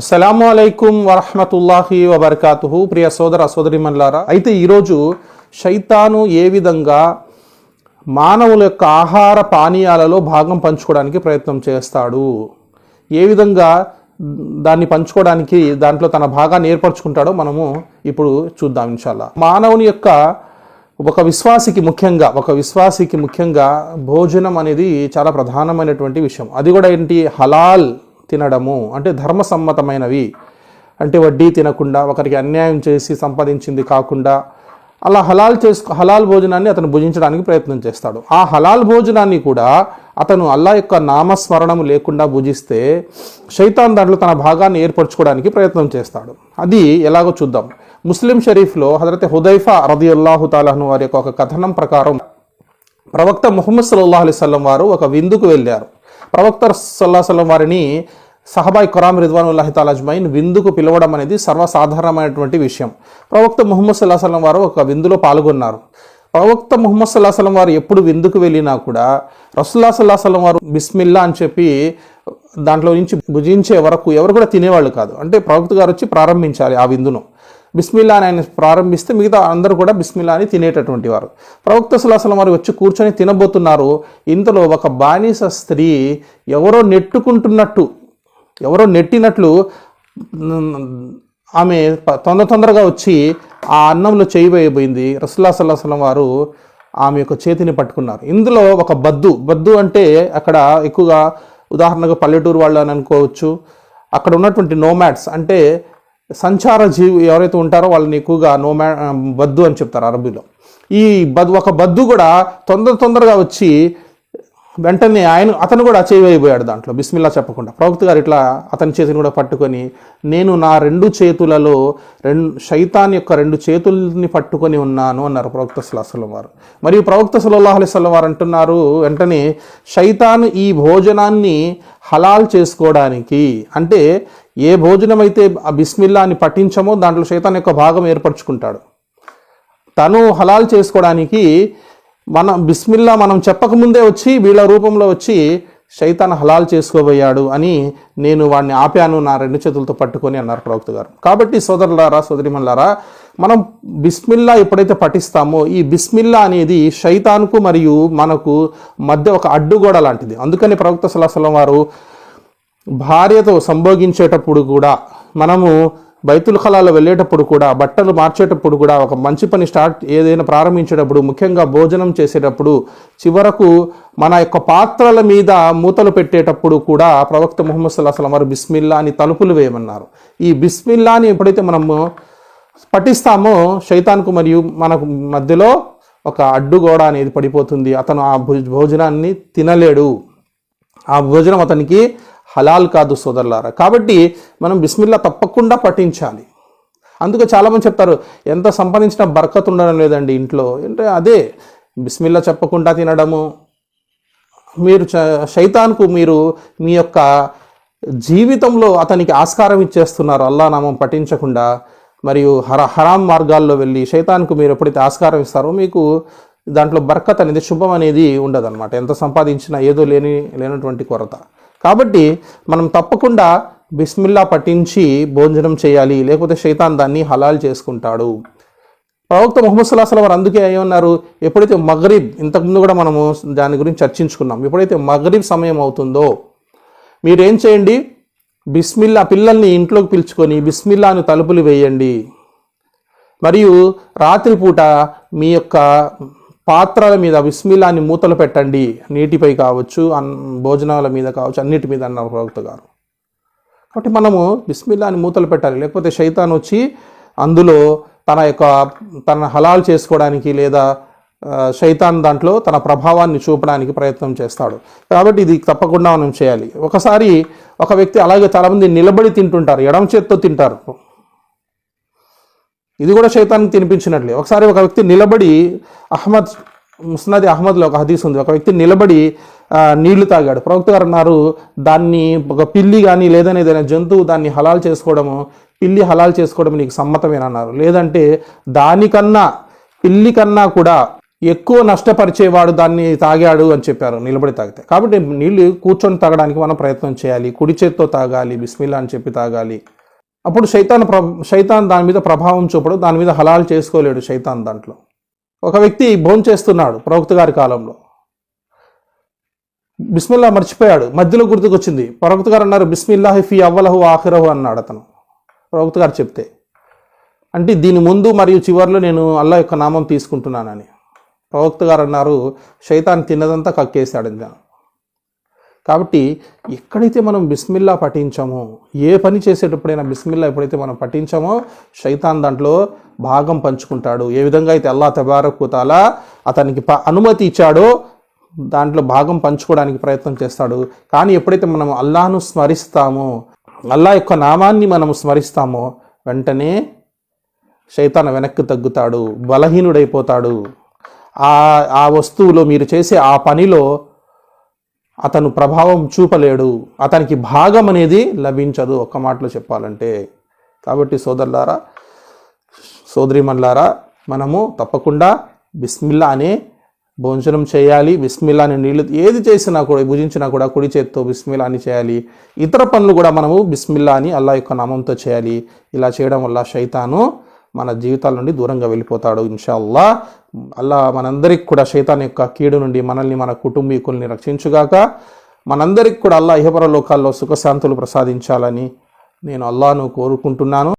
అస్సలాము అలైకుం వరహ్మతుల్లాహి వబర్కాతుహు. ప్రియ సోదర సోదరిమన్లారా, అయితే ఈరోజు శైతాను ఏ విధంగా మానవుల యొక్క ఆహార పానీయాలలో భాగం పంచుకోవడానికి ప్రయత్నం చేస్తాడు, ఏ విధంగా దాన్ని పంచుకోవడానికి దాంట్లో తన భాగాన్ని ఏర్పరచుకుంటాడో మనము ఇప్పుడు చూద్దాం ఇన్షాల్లా. మానవుని యొక్క ఒక విశ్వాసికి ముఖ్యంగా భోజనం అనేది చాలా ప్రధానమైనటువంటి విషయం. అది కూడా ఏంటి, హలాల్ తినడము అంటే ధర్మసమ్మతమైనవి, అంటే వడ్డీ తినకుండా ఒకరికి అన్యాయం చేసి సంపాదించింది కాకుండా అలా హలాల్ భోజనాన్ని అతను భుజించడానికి ప్రయత్నం చేస్తాడు. ఆ హలాల్ భోజనాన్ని కూడా అతను అల్లా యొక్క నామస్మరణము లేకుండా భుజిస్తే శైతాన్ దాంట్లో తన భాగాన్ని ఏర్పరచుకోవడానికి ప్రయత్నం చేస్తాడు. అది ఎలాగో చూద్దాం. ముస్లిం షరీఫ్లో హజరత్ హుదైఫా రదియల్లాహు తాలా అన్హు వారి యొక్క ఒక కథనం ప్రకారం ప్రవక్త ముహమ్మద్ సల్లల్లాహు అలైహి వసల్లం వారు ఒక విందుకు వెళ్ళారు. ప్రవక్త సల్లల్లాహు అలైహి వసల్లం వారిని సహబాయ్ ఖురామ్ రిద్వానుల్లాహి తాలా అజ్మయిన్ విందుకు పిలవడం అనేది సర్వసాధారణమైనటువంటి విషయం. ప్రవక్త ముహమ్మద్ సల్లల్లాహు అలైహి వసల్లం వారు ఒక విందులో పాల్గొన్నారు. ప్రవక్త ముహమ్మద్ సల్లల్లాహు అలైహి వసల్లం వారు ఎప్పుడు విందుకు వెళ్ళినా కూడా రసూలుల్లాహి సల్లల్లాహు అలైహి వసల్లం వారు బిస్మిల్లా అని చెప్పి దాంట్లో నుంచి భుజించే వరకు ఎవరు కూడా తినేవాళ్ళు కాదు. అంటే ప్రవక్త గారు వచ్చి ప్రారంభించాలి ఆ విందును. బిస్మిల్లా అని ఆయన ప్రారంభిస్తే మిగతా అందరూ కూడా బిస్మిల్లా అని తినేటటువంటి వారు. ప్రవక్త సల్లల్లాహు అలైహి వసల్లం వారు వచ్చి కూర్చొని తినబోతున్నారు. ఇంతలో ఒక బానిస స్త్రీ ఎవరో నెట్టినట్లు ఆమె తొందరగా వచ్చి ఆ అన్నంలో చేయి వేయబోయింది. రసూలుల్లాహి సల్లల్లాహు అలైహి వసల్లం వారు ఆమె యొక్క చేతిని పట్టుకున్నారు. ఇందులో ఒక బద్దు అంటే అక్కడ ఎక్కువగా ఉదాహరణగా పల్లెటూరు వాళ్ళు అని అనుకోవచ్చు. అక్కడ ఉన్నటువంటి నోమాడ్స్ అంటే సంచార జీవి ఎవరైతే ఉంటారో వాళ్ళని ఎక్కువగా బద్దు అని చెప్తారు అరబీలో. ఈ ఒక బద్దు కూడా తొందరగా వచ్చి వెంటనే అతను కూడా చేయబోయాడు దాంట్లో బిస్మిల్లా చెప్పకుండా. ప్రవక్త గారు ఇట్లా అతని చేతిని కూడా పట్టుకొని, నేను నా రెండు చేతులలో శైతాన్ యొక్క రెండు చేతుల్ని పట్టుకొని ఉన్నాను అన్నారు ప్రవక్త సల్లల్లాహు అలైహి వసల్లం వారు. మరియు ప్రవక్త సల్లల్లాహు అలైహి వసల్లం వారు అంటున్నారు, వెంటనే శైతాన్ ఈ భోజనాన్ని హలాల్ చేసుకోవడానికి, అంటే ఏ భోజనం అయితే ఆ బిస్మిల్లాని పఠించమో దాంట్లో శైతాన్ యొక్క భాగం ఏర్పరచుకుంటాడు. తను హలాల్ చేసుకోవడానికి బిస్మిల్లా మనం చెప్పకముందే వచ్చి వీళ్ళ రూపంలో వచ్చి శైతాన్ హలాల్ చేసుకోబోయాడు అని నేను వాడిని ఆపాను నా రెండు చేతులతో పట్టుకొని అన్నారు ప్రవక్త గారు. కాబట్టి సోదరులారా సోదరిమన్లారా, మనం బిస్మిల్లా ఎప్పుడైతే పఠిస్తామో ఈ బిస్మిల్లా అనేది శైతాన్కు మరియు మనకు మధ్య ఒక అడ్డుగోడ లాంటిది. అందుకని ప్రవక్త సల్లల్లాహు అలైహి వసల్లం వారు భార్యతో సంభోగించేటప్పుడు కూడా, మనము బైతుల్ ఖలాలో వెళ్ళేటప్పుడు కూడా, బట్టలు మార్చేటప్పుడు కూడా, ఒక మంచి పని ఏదైనా ప్రారంభించేటప్పుడు, ముఖ్యంగా భోజనం చేసేటప్పుడు, చివరకు మన యొక్క పాత్రల మీద మూతలు పెట్టేటప్పుడు కూడా ప్రవక్త ముహమ్మద్ సల్లల్లాహు అలైహి వసల్లం వారు బిస్మిల్లా అని తలుపులు వేయమన్నారు. ఈ బిస్మిల్లాని ఎప్పుడైతే మనము పఠిస్తామో శైతాన్కు మరియు మనకు మధ్యలో ఒక అడ్డుగోడ అనేది పడిపోతుంది. అతను ఆ భోజనాన్ని తినలేడు, ఆ భోజనం అతనికి హలాల్ కాదు సోదరులారా. కాబట్టి మనం బిస్మిల్లా తప్పకుండా పఠించాలి. అందుకే చాలామంది చెప్తారు, ఎంత సంపాదించినా బర్కత్ ఉండడం లేదండి ఇంట్లో. అంటే అదే బిస్మిల్లా చెప్పకుండా తినడము. మీరు శైతాన్కు మీరు మీ యొక్క జీవితంలో అతనికి ఆస్కారం ఇచ్చేస్తున్నారు అల్లా నామం పఠించకుండా. మరియు హరాం మార్గాల్లో వెళ్ళి శైతాన్కు మీరు ఎప్పుడైతే ఆస్కారం ఇస్తారో మీకు దాంట్లో బర్కత్ అనేది, శుభం అనేది ఉండదన్నమాట. ఎంత సంపాదించినా ఏదో లేనటువంటి కొరత. కాబట్టి మనం తప్పకుండా బిస్మిల్లా పఠించి భోజనం చేయాలి, లేకపోతే శైతాన్ దాన్ని హలాల్ చేసుకుంటాడు. ప్రవక్త ముహమ్మద్ సల్లల్లాహు అలైహి వసల్లం వారు అందుకే ఉన్నారు, ఎప్పుడైతే మగ్రిబ్, ఇంతకుముందు కూడా మనము దాని గురించి చర్చించుకున్నాం, ఎప్పుడైతే మగ్రిబ్ సమయం అవుతుందో మీరేం చేయండి, బిస్మిల్లా పిల్లల్ని ఇంట్లోకి పిలుచుకొని బిస్మిల్లాను తలుపులు వేయండి. మరియు రాత్రిపూట మీ యొక్క పాత్రల మీద బిస్మిల్లాని మూతలు పెట్టండి, నీటిపై కావచ్చు, భోజనాల మీద కావచ్చు, అన్నిటి మీద అన్నారు ప్రవక్త గారు. కాబట్టి మనము బిస్మిల్లాని మూతలు పెట్టాలి, లేకపోతే శైతాన్ వచ్చి అందులో తన హలాల్ చేసుకోవడానికి లేదా శైతాన్ దాంట్లో తన ప్రభావాన్ని చూపడానికి ప్రయత్నం చేస్తాడు. కాబట్టి ఇది తప్పకుండా మనం చేయాలి. ఒకసారి ఒక వ్యక్తి, అలాగే చాలామంది నిలబడి తింటుంటారు, ఎడమ చేత్తో తింటారు, ఇది కూడా శైతాన్కి తినిపించినట్లే. ఒకసారి ఒక వ్యక్తి నిలబడి, ముస్నద్ అహ్మద్లో ఒక హదీస్ ఉంది, ఒక వ్యక్తి నిలబడి నీళ్లు తాగాడు. ప్రవక్త గారు అన్నారు, దాన్ని ఒక పిల్లి కానీ ఏదైనా జంతువు దాన్ని హలాల్ చేసుకోవడము, పిల్లి హలాల్ చేసుకోవడం నీకు సమ్మతమేనన్నారు. లేదంటే పిల్లి కన్నా కూడా ఎక్కువ నష్టపరిచేవాడు దాన్ని తాగాడు అని చెప్పారు, నిలబడి తాగితే. కాబట్టి నీళ్ళు కూర్చొని తాగడానికి మనం ప్రయత్నం చేయాలి. కుడి చేత్తో తాగాలి, బిస్మిల్లా అని చెప్పి తాగాలి. అప్పుడు శైతాన్ దాని మీద ప్రభావం చూపడు, దాని మీద హలాల్ చేసుకోలేడు శైతాన్ దాంట్లో. ఒక వ్యక్తి భోంచేస్తున్నాడు ప్రవక్త గారి కాలంలో, బిస్మిల్లా మర్చిపోయాడు, మధ్యలో గుర్తుకొచ్చింది. ప్రవక్త గారు అన్నారు బిస్మిల్లాహి ఫీ అవ్వలహు ఆఖిరహు అన్నాడు అతను. ప్రవక్త గారు చెప్తే, అంటే దీని ముందు మరియు చివరిలో నేను అల్లా యొక్క నామం తీసుకుంటున్నానని. ప్రవక్త గారు అన్నారు శైతాన్ తిన్నదంతా కక్కేశాడు. కాబట్టి ఎక్కడైతే మనం బిస్మిల్లా పఠించామో, ఏ పని చేసేటప్పుడైనా బిస్మిల్లా ఎప్పుడైతే మనం పఠించామో శైతాన్ దాంట్లో భాగం పంచుకుంటాడు. ఏ విధంగా అయితే అల్లాహ్ తబారక్ వ తఆలా అతనికి అనుమతి ఇచ్చాడో దాంట్లో భాగం పంచుకోవడానికి ప్రయత్నం చేస్తాడు. కానీ ఎప్పుడైతే మనం అల్లాహ్ను స్మరిస్తామో, అల్లాహ్ యొక్క నామాన్ని మనం స్మరిస్తామో, వెంటనే శైతాన్ వెనక్కి తగ్గుతాడు, బలహీనుడైపోతాడు. ఆ వస్తువులో మీరు చేసే ఆ పనిలో అతను ప్రభావం చూపలేడు, అతనికి భాగం అనేది లభించదు, ఒక్క మాటలో చెప్పాలంటే. కాబట్టి సోదరులారా, సోదరిమణులారా, మనము తప్పకుండా బిస్మిల్లా అనే భోజనం చేయాలి. బిస్మిల్లా అనే నీళ్ళు ఏది చేసినా కూడా, భుజించినా కూడా కుడి చేత్తో బిస్మిల్లా అని చేయాలి. ఇతర పనులు కూడా మనము బిస్మిల్లా అని అల్లాహ్ యొక్క నామంతో చేయాలి. ఇలా చేయడం వల్ల శైతాను మన జీవితాల నుండి దూరంగా వెళ్ళిపోతాడు ఇన్షాల్లా. అల్లాహ్ మనందరికి కూడా శైతాన్ యొక్క కీడు నుండి మనల్ని, మన కుటుంబీకుల్ని రక్షించుగాక. మనందరికి కూడా అల్లాహ్ ఇహపర లోకాల్లో సుఖశాంతులు ప్రసాదించాలని నేను అల్లాహ్ను కోరుకుంటున్నాను.